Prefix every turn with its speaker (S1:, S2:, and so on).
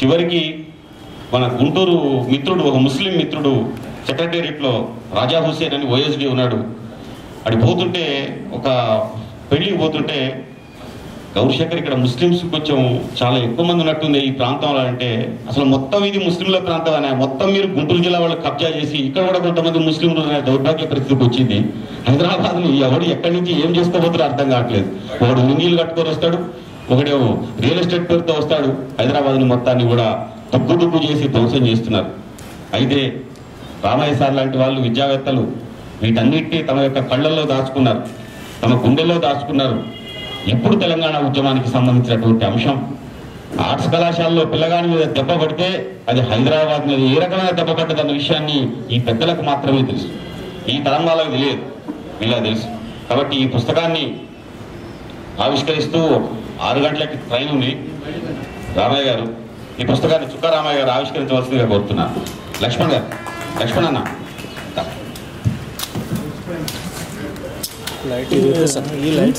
S1: చివరికి మన గుంటూరు మిత్రుడు ఒక ముస్లిం మిత్రుడు సెక్రటేరియట్లో రాజా హుసేన్ అని ఓఎస్డి ఉన్నాడు. అడి పోతుంటే ఒక పెళ్లికి పోతుంటే గౌరీశంకర్ ఇక్కడ ముస్లిమ్స్ కొంచెం చాలా ఎక్కువ మంది ఉన్నట్టుంది ఈ ప్రాంతంలో అంటే, అసలు మొత్తం ఇది ముస్లింల ప్రాంతం అనే మొత్తం మీరు గుంటూరు జిల్లా వాళ్ళు కబ్జా చేసి ఇక్కడ కూడా కొంతమంది ముస్లింలు దౌర్భాగ్య పరిస్థితికి వచ్చింది. హైదరాబాద్ని ఎవడు ఎక్కడి నుంచి ఏం చేసుకోబోతారో అర్థం కావట్లేదు. ఒకడు లుంగీలు కట్టుకొని వస్తాడు, ఒకడేమో రియల్ ఎస్టేట్ పేరుతో వస్తాడు. హైదరాబాద్ని మొత్తాన్ని కూడా దుగ్గు చేసి ధ్వంసం చేస్తున్నారు. అయితే రామయ్య సార్ లాంటి వాళ్ళు విద్యావేత్తలు వీటన్నిటినీ తమ యొక్క కళ్ళల్లో దాచుకున్నారు, తమ గుండెల్లో దాచుకున్నారు. ఎప్పుడు తెలంగాణ ఉద్యమానికి సంబంధించినటువంటి అంశం ఆర్ట్స్ కళాశాలలో పిల్లగాని మీద దెబ్బ పడితే అది హైదరాబాద్ మీద ఏ రకమైన దెబ్బ పడ్డదన్న విషయాన్ని ఈ పెద్దలకు మాత్రమే తెలుసు, ఈ తరం వాళ్ళకి తెలియదు, ఇలా తెలుసు. కాబట్టి ఈ పుస్తకాన్ని ఆవిష్కరిస్తూ 6 గంటలకి ట్రైన్ ఉంది. రామయ్య గారు ఈ పుస్తకాన్ని చుక్క రామయ్య గారు ఆవిష్కరించవలసిందిగా కోరుతున్నారు. లక్ష్మణ్ గారు, లక్ష్మణ్ అన్న
S2: లైట్